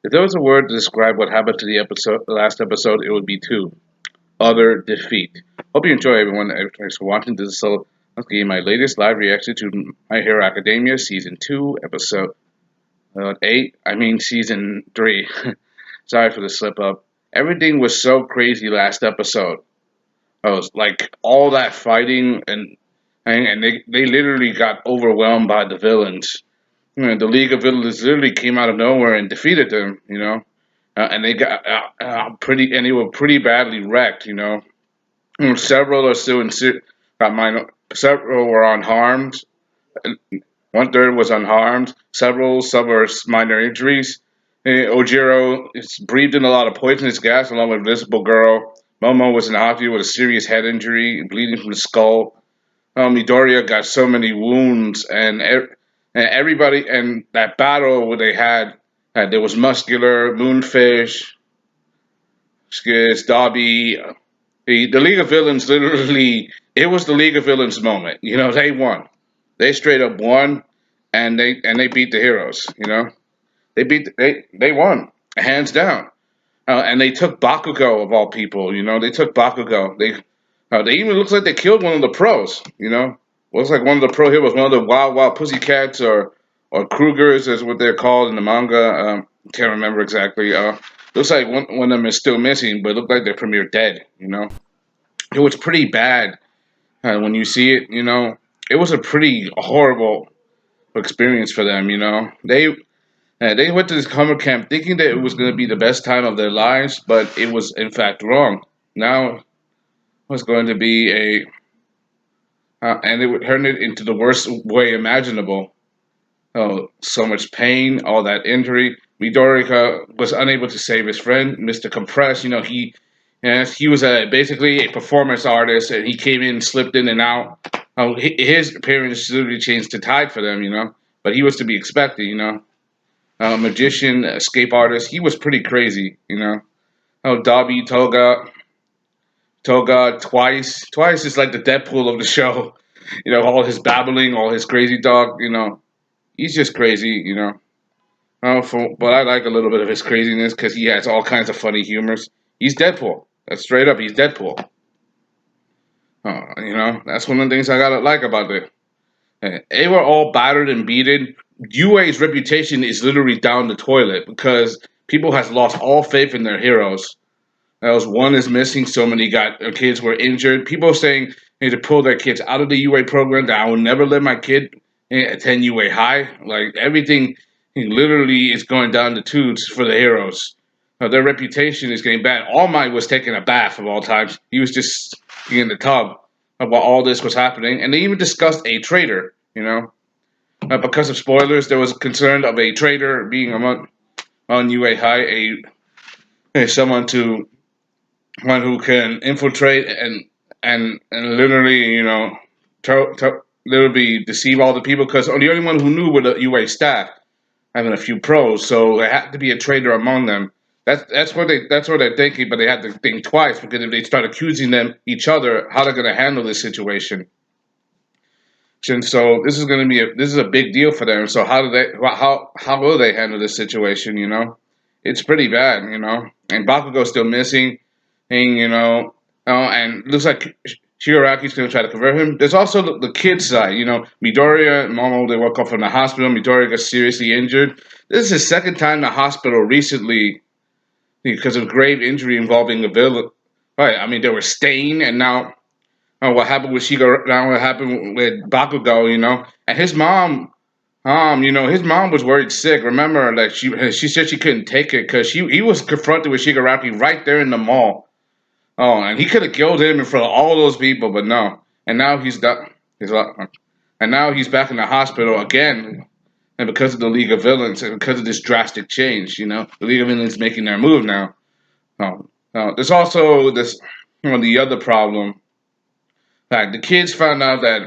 If there was a word to describe what happened to the last episode, it would be two. Utter defeat. Hope you enjoy everyone. Thanks for watching. This is I'll give you my latest live reaction to My Hero Academia Season 2, Episode 8. I mean Season 3. Sorry for the slip up. Everything was so crazy last episode. I was like all that fighting and they literally got overwhelmed by the villains. The League of Villains literally came out of nowhere and defeated them. And they got pretty and they were pretty badly wrecked. Several are still got minor. Several were unharmed. One third was unharmed. Some were minor injuries. Ojiro is breathed in a lot of poisonous gas along with Invisible Girl. Momo was in the hospital with a serious head injury, bleeding from the skull. Midoriya got so many wounds, and everybody and that battle where they had there was Muscular, Moonfish, Skids, Dobby. The League of Villains literally it was the League of Villains moment. They won. They straight up won, and they beat the heroes. They won hands down, and they took Bakugo of all people. They took Bakugo. They even looks like they killed one of the pros. Looks like one of the pro heroes, one of the Wild Pussycats or Krugers is what they're called in the manga. Can't remember exactly. Looks like one of them is still missing, but it looked like they're premiere dead. It was pretty bad when you see it. It was a pretty horrible experience for them. They went to this summer camp thinking that it was going to be the best time of their lives, but it was in fact wrong. Now it was going to be and it would turn it into the worst way imaginable. Oh, so much pain, all that injury. Midoriya was unable to save his friend, Mr. Compress. He was basically a performance artist, and he came in, slipped in and out. His appearance literally changed the tide for them. But he was to be expected. Magician, escape artist. He was pretty crazy. Dobby, Toga, Twice is like the Deadpool of the show. All his babbling, all his crazy talk. He's just crazy. But I like a little bit of his craziness because he has all kinds of funny humors. He's Deadpool. That's straight up. He's Deadpool. That's one of the things I gotta like about it. They were all battered and beaten. UA's reputation is literally down the toilet because people has lost all faith in their heroes. That was one is missing. So many kids were injured. People saying they need to pull their kids out of the UA program. That I will never let my kid attend UA high. Like everything, literally is going down the tubes for the heroes. Their reputation is getting bad. All Might was taking a bath of all times. He was just in the tub while all this was happening, and they even discussed a traitor. Because of spoilers, there was concern of a traitor being on UA high, someone to one who can infiltrate and literally, literally deceive all the people. Because the only one who knew were the UA staff, having a few pros. So there had to be a traitor among them. That's what they're thinking, but they had to think twice because if they start accusing each other, how they're going to handle this situation. And so this is a big deal for them. So how will they handle this situation? It's pretty bad. And Bakugo's still missing. And looks like Shigaraki's going to try to convert him. There's also the kid side. Midoriya and Momo, they woke up from the hospital. Midoriya got seriously injured. This is his second time in the hospital recently because of grave injury involving the villain. Right, I mean, there was Stain, and now what happened with now what happened with Bakugo, and his mom. His mom was worried sick. Remember that she said she couldn't take it because he was confronted with Shigaraki right there in the mall. Oh, and he could have killed him in front of all those people, but no. And now he's done. And now he's back in the hospital again, and because of the League of Villains and because of this drastic change, the League of Villains making their move now. There's also this, the other problem. Like the kids found out that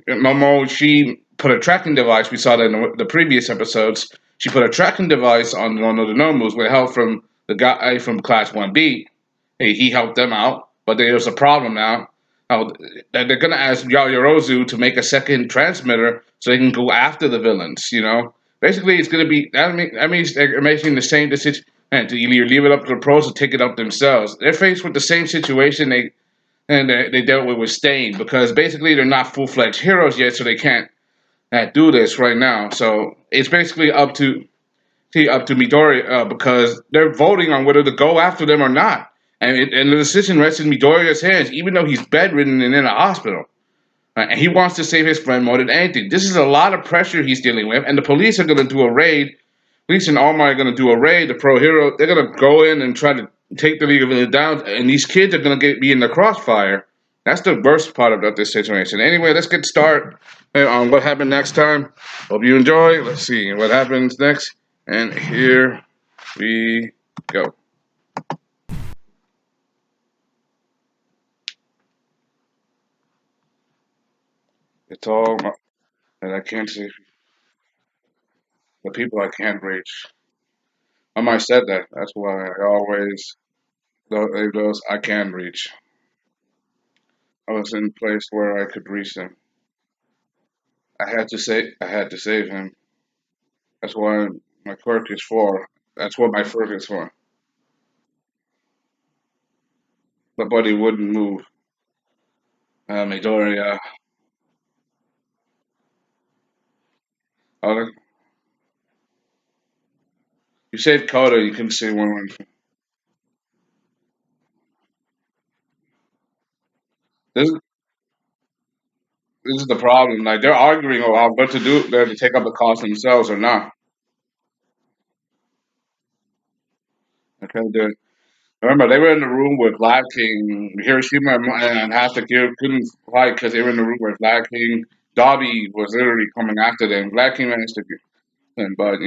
Momo she put a tracking device. We saw that in the previous episodes. She put a tracking device on one of the Nomus with help from the guy from Class 1B. He helped them out, but there's a problem now. That they're gonna ask Yaoyorozu to make a second transmitter so they can go after the villains. Basically, it's going to be that means they're making the same decision. And to either leave it up to the pros or take it up themselves. They're faced with the same situation they dealt with Stain because basically they're not full fledged heroes yet, so they can't do this right now. So it's basically up to Midori because they're voting on whether to go after them or not. And the decision rests in Midoriya's hands, even though he's bedridden and in a hospital. And he wants to save his friend more than anything. This is a lot of pressure he's dealing with, and the police are going to do a raid. Police and All Might are going to do a raid. The pro hero, they're going to go in and try to take the League of Villains down, and these kids are going to be in the crossfire. That's the worst part about this situation. Anyway, let's get started on what happened next time. Hope you enjoy. Let's see what happens next. And here we go. It's all, and I can't see the people I can't reach. I might said that. That's why I always those I can reach. I was in a place where I could reach them. I had to save him. That's why my quirk is for. That's what my quirk is for. The body wouldn't move. Midoriya. Oh, you saved Koda. You couldn't save one. This, this is the problem. Like they're arguing about what to do. They're to take up the cost themselves or not. Okay, remember, they were in the room with Black King, Hiroshima, and half the gear couldn't fight because they were in the room with Black King. Dobby was literally coming after them. Black King managed to get them, but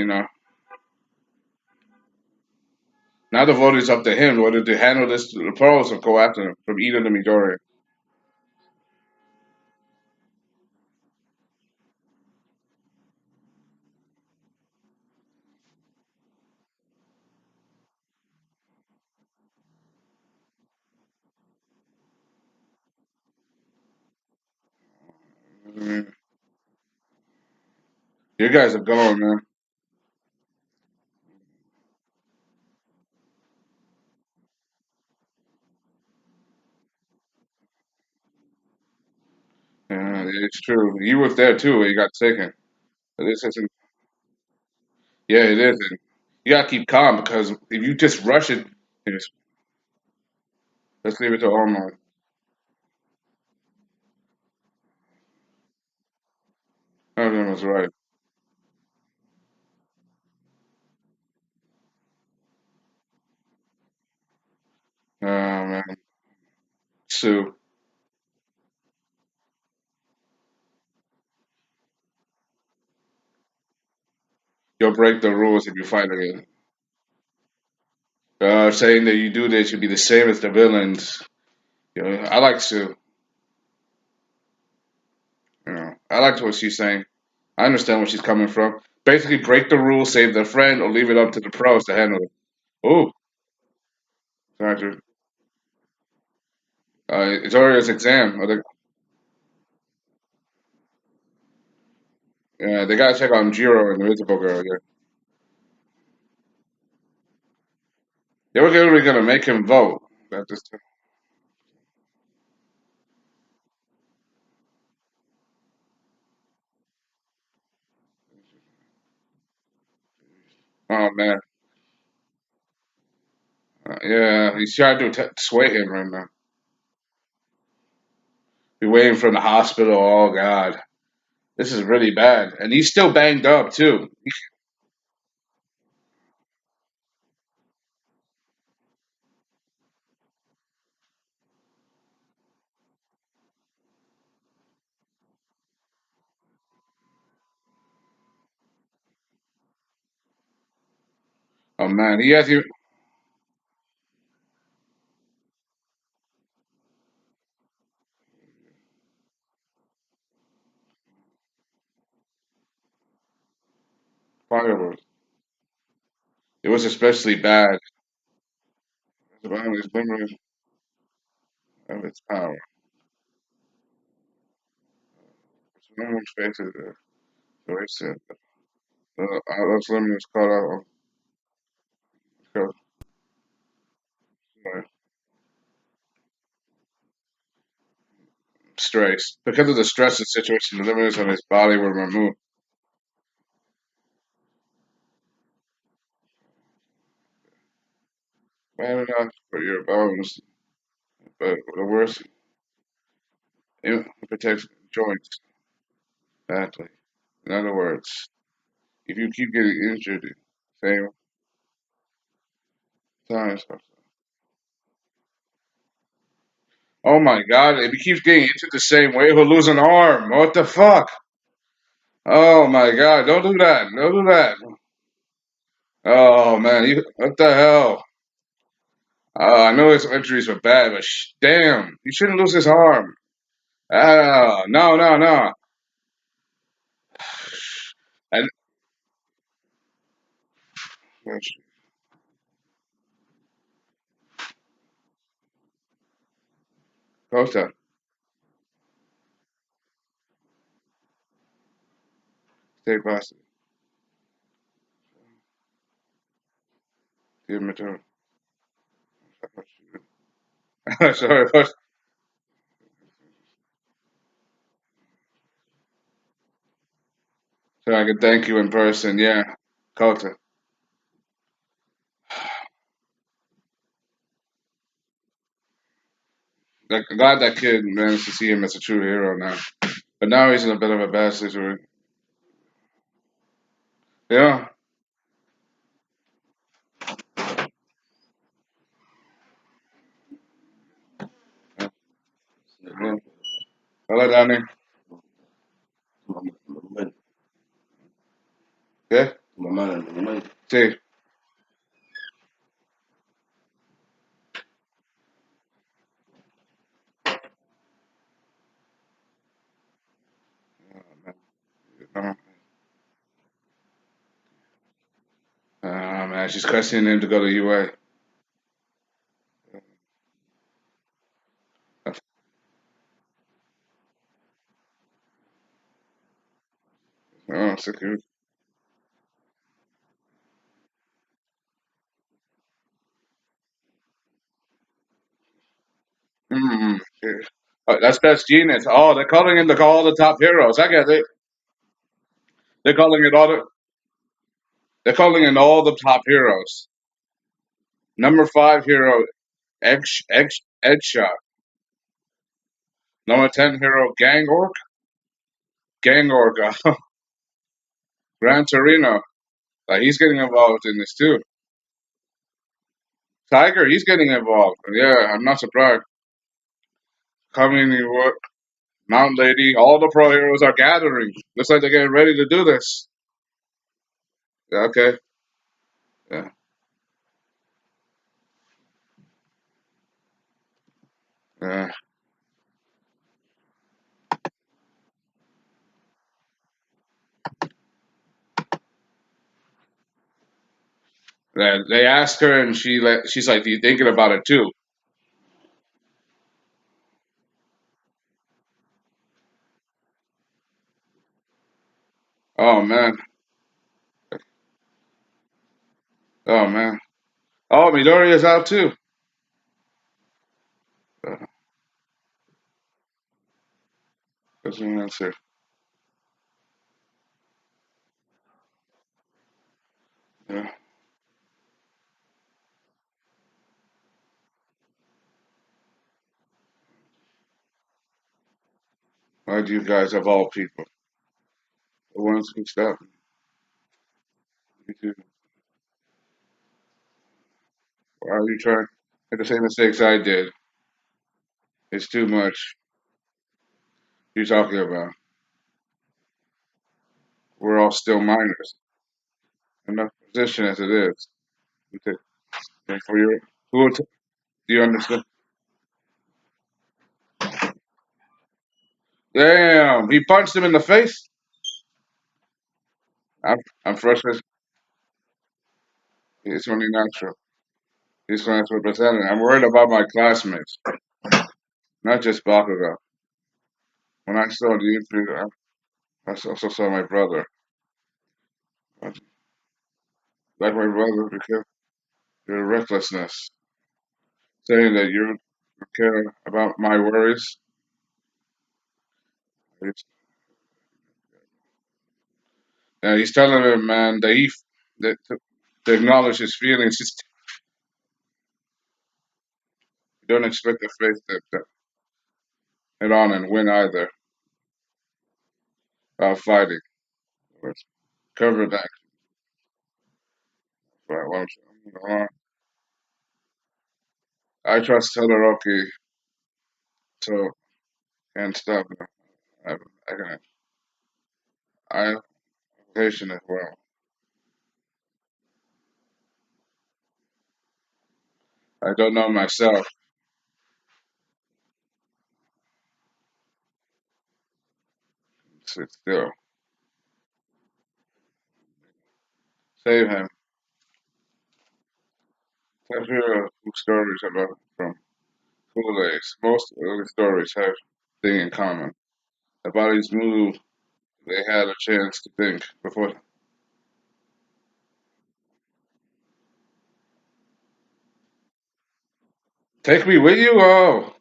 now the vote is up to him whether to handle this to the pros or go after him from either the Midori. I mean, you guys are going, man. Yeah, it's true. You was there too when you got taken. But this isn't. Yeah, it is. And you gotta keep calm because if you just rush it, it's, let's leave it to Omar. Everything was right. Oh man, Sue. You'll break the rules if you fight again. Saying that you do this should be the same as the villains. I like Sue. I like what she's saying. I understand where she's coming from. Basically, break the rules, save their friend, or leave it up to the pros to handle it. Ooh, Doctor. It's Orio's exam. They gotta check on Jiro and the Invisible Girl. Yeah. They were literally gonna make him vote. That just, oh man. Yeah, he's trying to sway him right now. Be waiting from the hospital. Oh god, this is really bad, and he's still banged up too. Oh man, he has you fireworks. It was especially bad. His memory of its power. So no one's faces the wasted. Let's limit this call out. Because, stress. Because of the stress of the situation, the limits on his body were removed. Bad enough for your bones, but the worst, it protects joints badly. In other words, if you keep getting injured, same times. Oh my god, if he keeps getting injured the same way, he'll lose an arm. What the fuck? Oh my god, don't do that. Don't do that. Oh man, what the hell? I know his injuries were bad, but damn, he shouldn't lose his arm. No, no, no. And Costa, stay positive. Give him a turn. Sorry, but so I can thank you in person. Yeah, Costa. Glad that kid managed to see him as a true hero now. But now he's in a bit of a bad situation. Yeah. Yeah. Hola, Danny. ¿Qué? Sí. Uh, man, she's questioning him to go to UA. Oh, sick of it. Mm-hmm. Yeah. That's best genius. Oh, they're calling in all the top heroes. I get it. They're calling it all the. They're calling in all the top heroes. Number five hero, Edge Shot. Number 10 hero, Gang Orc, Gran Torino. He's getting involved in this too. Tiger, he's getting involved. Yeah, I'm not surprised. Coming, what? Mount Lady, all the pro heroes are gathering. Looks like they're getting ready to do this. Yeah, okay. Yeah. Yeah. They asked her, and she's like, "You thinking about it too?" Oh man. Oh man. Oh, Midoriya's out too. Uh, That's an answer. Yeah. Why do you guys, of all people, the ones who stop me too? Why are you trying? Make the same mistakes I did. It's too much. You're talking about. We're all still minors. Enough position as it is. Okay. And for your, do you understand? Damn, he punched him in the face. I'm, I'm frustrated. It's only natural. He's going to represent it. I'm worried about my classmates, not just Bakugo. When I saw the interview, I also saw my brother. like my brother, because your recklessness, saying that you care about my worries. And he's telling him, man, that to acknowledge his feelings. Just don't expect the faith to head on and win either fighting. Let's cover that. Right, I trust Todoroki to can't stop him. I can I have patient as well. I don't know myself. Sit still. Save him. I've heard stories about from school days. Most early stories have thing in common. The bodies move. They had a chance to think before. Take me with you? Oh,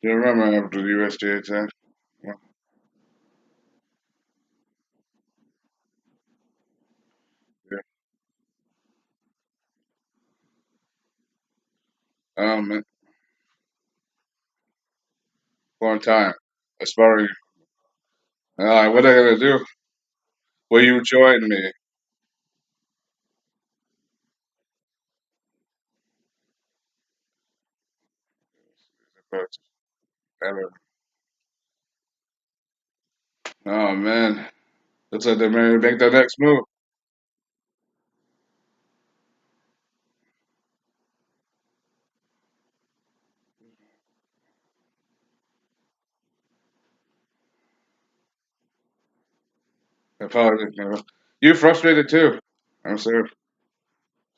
you remember after the USJ attack? Yeah. Yeah. Man, long time. Aspiring. What are they gonna do? Will you join me? But, oh man, looks like they're ready to make their next move. Apologies. You frustrated too. I'm sorry.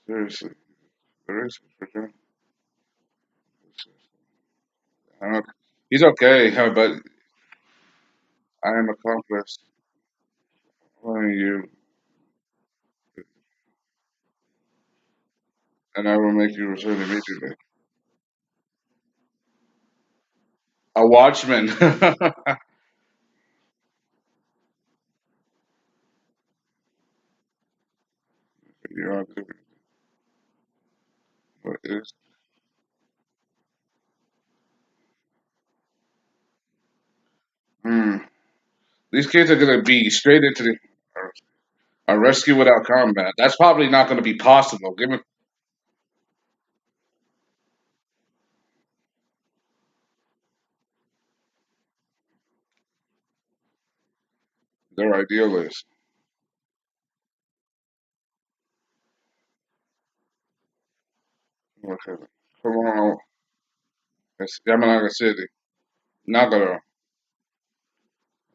Seriously. Seriously. For sure. I don't, he's okay, but I am accomplished. Only you, and I will make you return immediately. A watchman. You know, what is, hmm. These kids are gonna be straight into a rescue without combat. That's probably not gonna be possible, given their ideal is. Okay. Come on, it's Yamanaga City. Nagaro.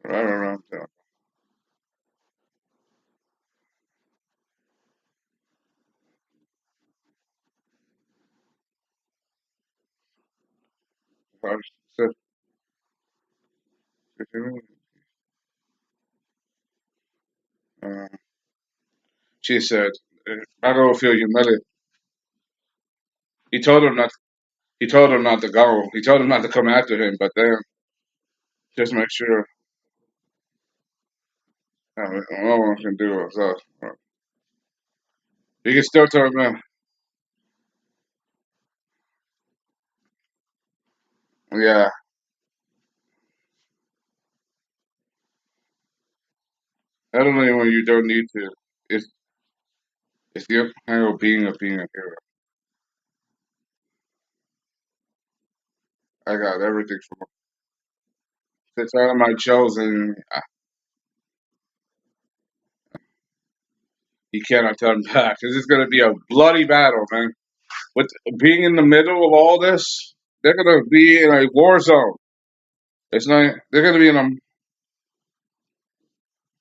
Right around there. I said, uh, she said, Nagaro feel humiliated. He told him not. He told him not to go. He told him not to come after him, but then just make sure no one can do it. So he can still tell him, yeah, I don't know when you don't need to. It's it's the kind of being a hero. I got everything from since out of my chosen. He cannot turn back. This is gonna be a bloody battle, man. With being in the middle of all this, they're gonna be in a war zone. It's not. They're gonna be in a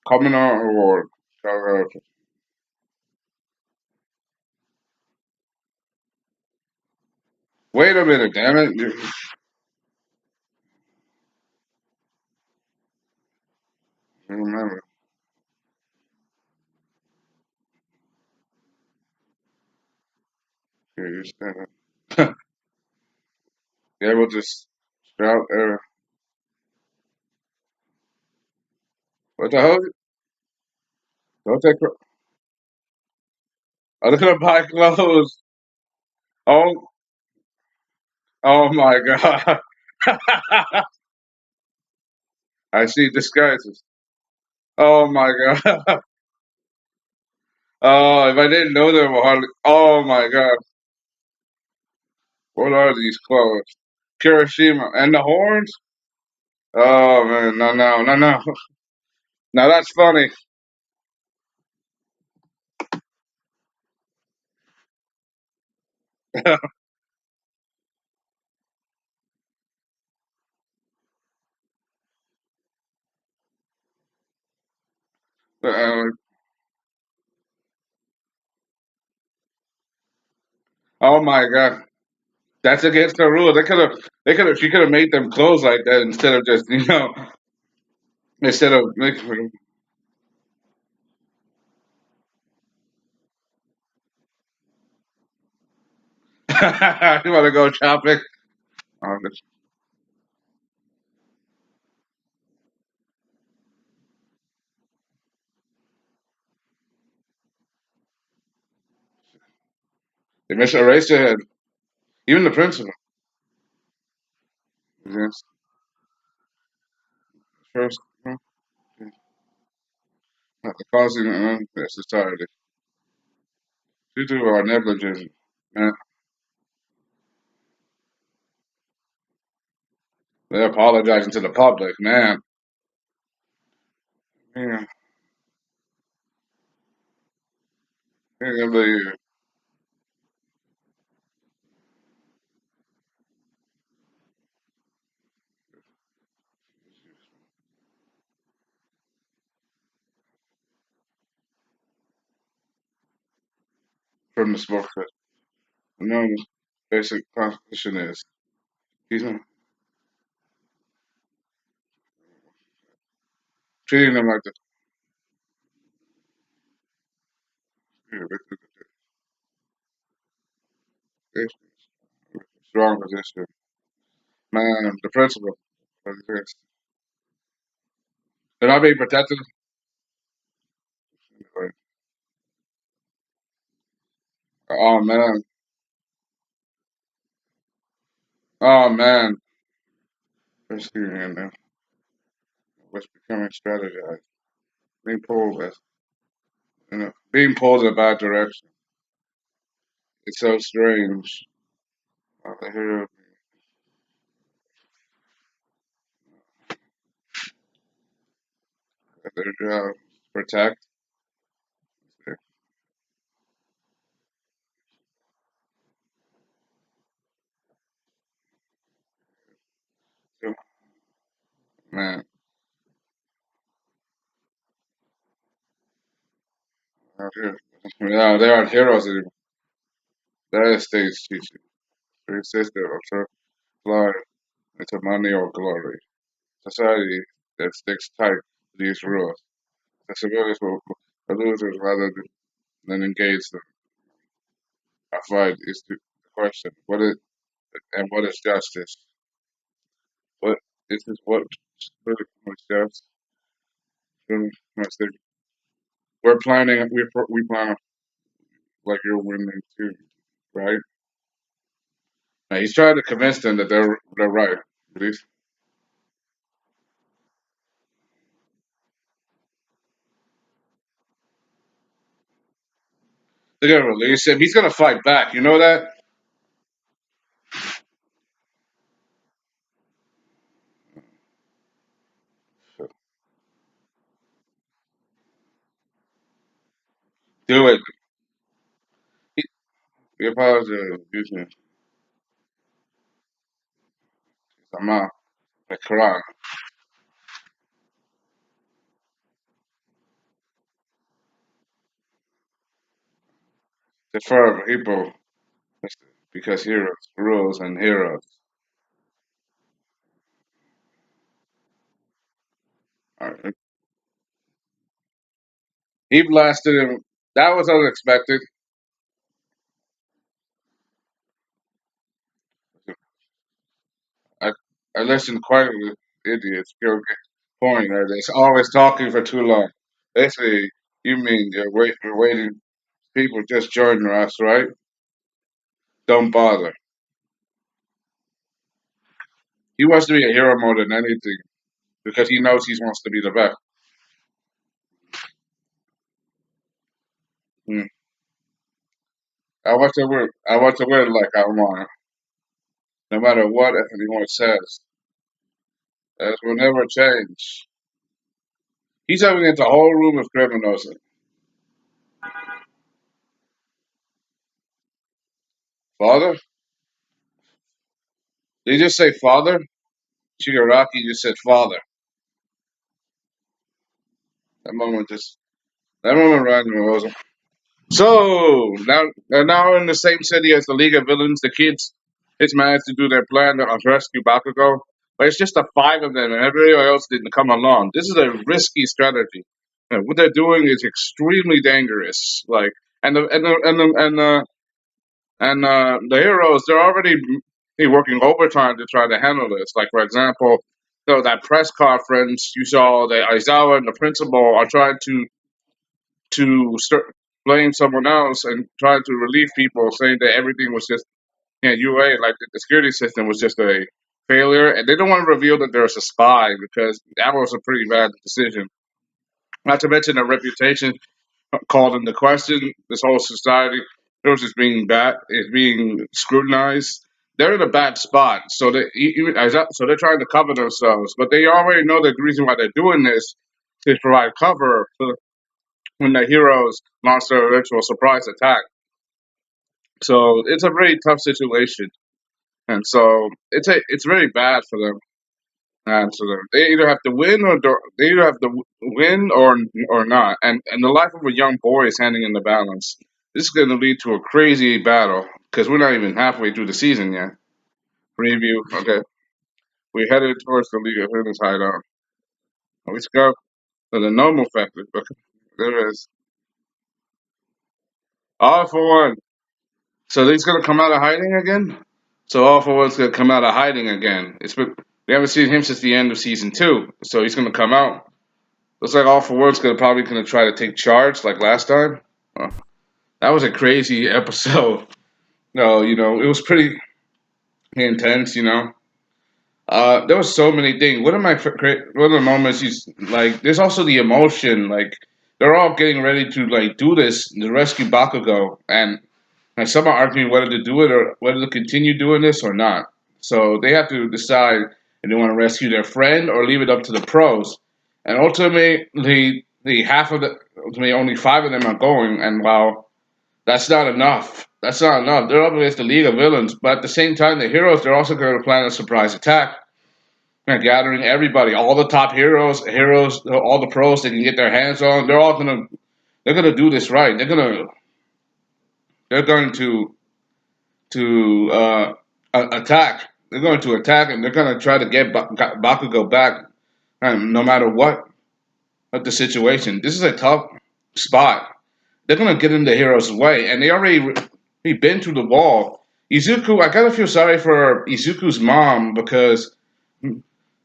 coming on war. Wait a minute, damn it! I remember. Yeah, you said it. Yeah, we'll just sprout there. What the hell? Don't take. I'm gonna buy clothes. Oh, oh my god! I see disguises. Oh my god! Oh, if I didn't know them, hardly. Oh my god! What are these clothes? Kirishima and the horns. Oh man, no, no, no, no. Now that's funny. Uh, oh my god, that's against the rules. She could have made them clothes like that instead of just, instead of making. You want to go shopping? Oh, they must erase their head. Even the principal. Yes, first, the causing the society. Due to our negligence, man, they're apologizing to the public, man. Yeah, yeah, from the smoke. No, basic constitution is he's not treating them like the yeah, they- strong position. Man, the principal. They're not being protected. Like, oh man, oh man. Rescuing him. What's becoming strategized. Being pulled as being pulled in a bad direction. It's so strange. The hero their job protect. Man, out here. Yeah, they aren't heroes anymore. That is stage teaching. Three system of trust, fly into money or glory. Society that sticks tight to these rules. The civilians will the losers rather than engage them. I find is the question. What is justice? What is this what really what's justice? Really, what's the- We're planning we plan like you're winning too, right? Now, he's trying to convince them that they're right. At least they're gonna release him. He's gonna fight back. You know that? Do it. He apologized. Using Sama, the Quran, the fur people, because heroes, rules, and heroes. All right. He blasted him. That was unexpected. I, I listened quite a few idiots. Go get point. They're always talking for too long. Basically, you mean you're waiting. People just joining us, right? Don't bother. He wants to be a hero more than anything because he knows he wants to be the best. Mm. I want to win like I want, no matter what anyone says. That will never change. He's having it a whole room of criminals. Father? Did he just say father? Shigaraki just said father. That moment just that moment reminded me was so now in the same city as the League of Villains, the kids it's managed to do their plan to rescue Bakugo. But it's just the five of them and everybody else didn't come along. This is a risky strategy. And what they're doing is extremely dangerous. Like and the heroes, they're already working overtime to try to handle this. Like, for example, that press conference, you saw that Aizawa and the principal are trying to blame someone else and trying to relieve people, saying that everything was just, UA, like the security system was just a failure. And they don't want to reveal that there's a spy because that was a pretty bad decision. Not to mention their reputation called into question. This whole society, those is being being scrutinized. They're in a bad spot, so so they're trying to cover themselves, but they already know the reason why they're doing this is to provide cover for when the heroes launch their eventual surprise attack. So it's a very tough situation, and so it's very bad for them. And so they either have to win they either have to win or not. And the life of a young boy is hanging in the balance. This is going to lead to a crazy battle because we're not even halfway through the season yet. Preview. Okay, we headed towards the League of Legends hideout. Let's go to the normal factor. There is all for one. So he's going to come out of hiding again. So all for one's going to come out of hiding again. We haven't seen him since the end of season 2. So he's going to come out. Looks like All for One's probably gonna try to take charge like last time. Uh, that was a crazy episode. No, it was pretty intense. There was so many things. One of the moments you like. There's also the emotion. Like they're all getting ready to like do this to rescue Bakugo, and some are arguing whether to do it or whether to continue doing this or not. So they have to decide if they want to rescue their friend or leave it up to the pros. And ultimately, the half of the ultimately only five of them are going. And while that's not enough. They're up against the League of Villains, but at the same time, the heroes they're also going to plan a surprise attack. They're gathering everybody, all the top heroes, all the pros they can get their hands on. They're gonna do this right. They're going to attack. They're going to attack, and they're going to try to get Bakugo back, no matter what the situation. This is a tough spot. They're going to get in the hero's way, and they already been through the wall. Izuku, I gotta feel sorry for Izuku's mom because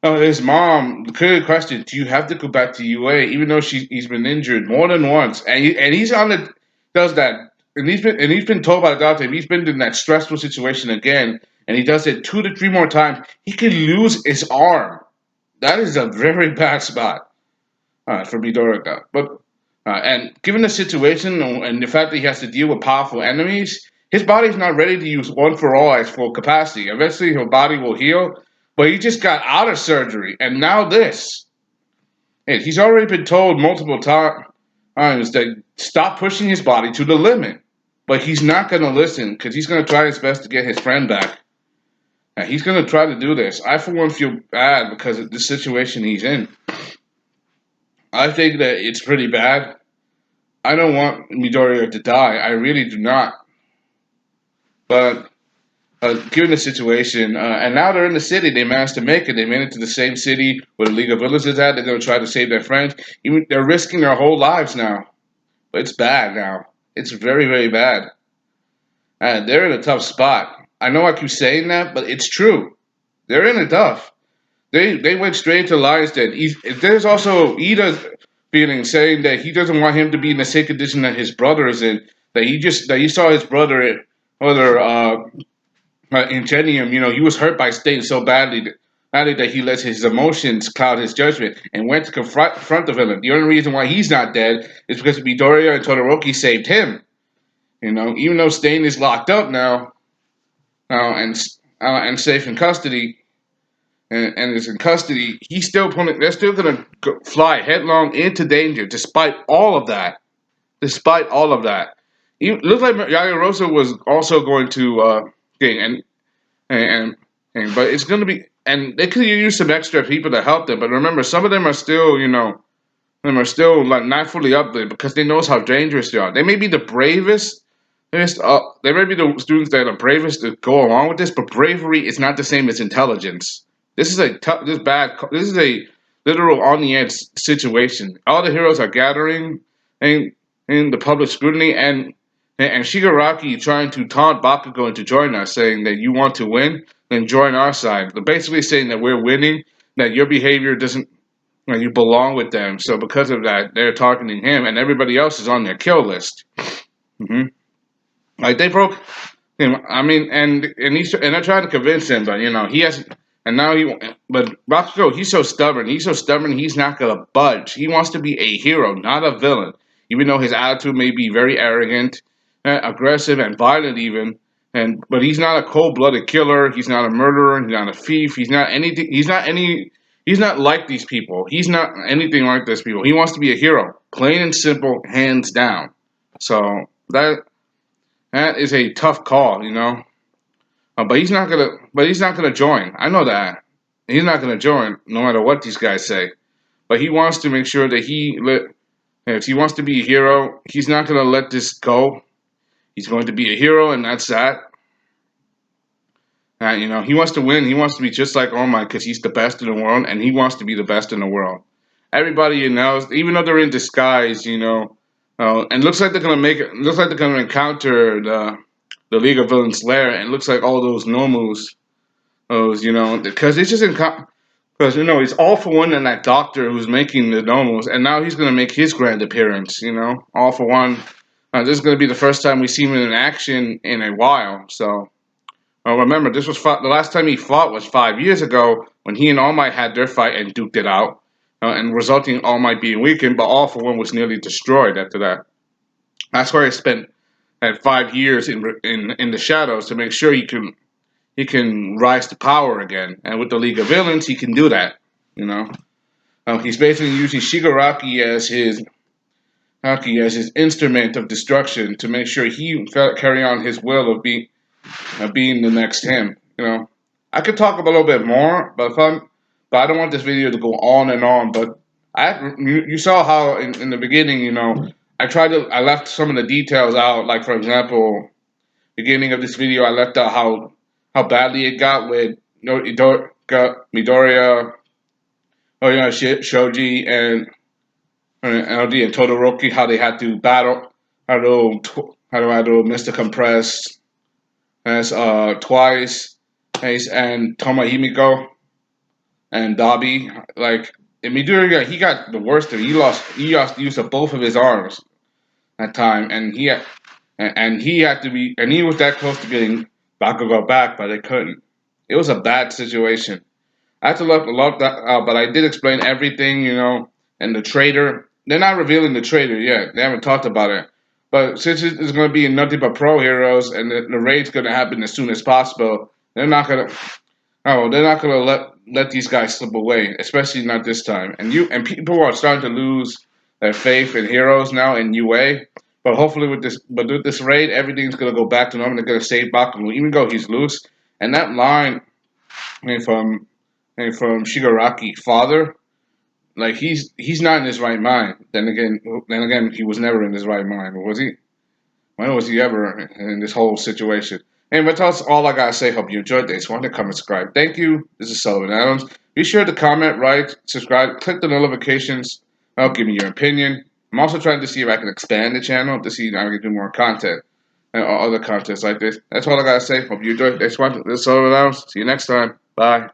his mom. The clear question: do you have to go back to UA, even though he's been injured more than once, and he's on the does that, and he's been told by the doctor if he's been in that stressful situation again, and he does it 2 to 3 more times, he could lose his arm. That is a very bad spot for Midoriya. But and given the situation and the fact that he has to deal with powerful enemies, his body's not ready to use one for all at full capacity. Eventually, his body will heal, but he just got out of surgery, and now this. Hey, he's already been told multiple times that stop pushing his body to the limit, but he's not going to listen because he's going to try his best to get his friend back. And he's going to try to do this. I, for one, feel bad because of the situation he's in. I think that it's pretty bad. I don't want Midoriya to die. I really do not. But given the situation, and now they're in the city, they managed to make it. They made it to the same city where the League of Villains is at. They're going to try to save their friends. Even they're risking their whole lives now. It's bad now. It's very, very bad. And they're in a tough spot. I know I keep saying that, but it's true. They're in a tough. They went straight to Lions Den. There's also Iida's feeling saying that he doesn't want him to be in the same condition that his brother is in. That he saw his brother Ingenium. You know, he was hurt by Stain so badly that he let his emotions cloud his judgment and went to confront the villain. The only reason why he's not dead is because Midoriya and Todoroki saved him. You know, even though Stain is locked up now, and safe in custody, and is in custody, he's still pulling. They're still gonna fly headlong into danger, despite all of that. Despite all of that, it looks like Yayarosa was also going to and and but it's gonna be, and they could use some extra people to help them. But remember, some of them are still, them are still like not fully up there because they knows how dangerous they are. They may be the bravest. They may be the students that are bravest to go along with this, but bravery is not the same as intelligence. This is a tough, this is a literal on the edge situation. All the heroes are gathering in the public scrutiny, and Shigaraki trying to taunt Bakugo into joining us, saying that you want to win, then join our side. They're basically saying that we're winning, that your behavior doesn't, you belong with them. So because of that, they're targeting him, and everybody else is on their kill list. hmm Like they broke him. I mean, and they're trying to convince him, but he has, and now but Bakugo, he's so stubborn. He's so stubborn. He's not gonna budge. He wants to be a hero, not a villain. Even though his attitude may be very arrogant, aggressive, and violent, even, but he's not a cold-blooded killer. He's not a murderer. He's not a thief. He's not anything. He's not any. He's not like these people. He's not anything like these people. He wants to be a hero, plain and simple, hands down. So that is a tough call, but he's not gonna. But he's not gonna join. I know that he's not gonna join, no matter what these guys say. But he wants to make sure that if he wants to be a hero, he's not gonna let this go. He's going to be a hero, and that's that. He wants to win. He wants to be just like All Might because he's the best in the world, and he wants to be the best in the world. Everybody knows, even though they're in disguise, and looks like they're gonna make it. Looks like they're gonna encounter the League of Villains lair, and it looks like all those Nomus, because it's just because it's All For One and that doctor who's making the Nomus, and now he's gonna make his grand appearance. All For One. This is gonna be the first time we see him in action in a while. So remember, this was the last time he fought was 5 years ago when he and All Might had their fight and duked it out, and resulting in All Might being weakened, but All For One was nearly destroyed after that. That's where he spent had 5 years in the shadows to make sure he can rise to power again. And with the League of Villains, he can do that. He's basically using Shigaraki as his instrument of destruction to make sure he carry on his will of being the next him. I could talk a little bit more, but I don't want this video to go on and on. But you saw how in the beginning, I left some of the details out. Like for example, beginning of this video, I left out how badly it got with Midoriya, Shoji, and LD and Todoroki, how they had to battle, how to Mr. Compress as twice, and Tomohimiko and Dabi. Like in Midoriya, he got the worst of it. He lost use of both of his arms at time, and he had to be, and he was that close to getting Bakugo back, but they couldn't. It was a bad situation. I had to look that out, but I did explain everything, and the traitor. They're not revealing the traitor yet. They haven't talked about it. But since it's going to be nothing but pro heroes, and the raid's going to happen as soon as possible, they're not going to. Oh, they're not going to let these guys slip away, especially not this time. And people are starting to lose their faith in heroes now in UA. But hopefully with this raid, everything's going to go back to normal. They're going to save Bakugo, even though he's loose. And that line from Shigaraki, father, like he's not in his right mind. Then again, he was never in his right mind, was he? When was he ever in this whole situation? Anyway, that's all I gotta say. Hope you enjoyed this. Want to comment, subscribe. Thank you. This is Sellavin Adams. Be sure to comment, subscribe, click the notifications. Give me your opinion. I'm also trying to see if I can expand the channel to see if I can do more content and other contents like this. That's all I gotta say. Hope you enjoyed this one. This is all it is. See you next time. Bye.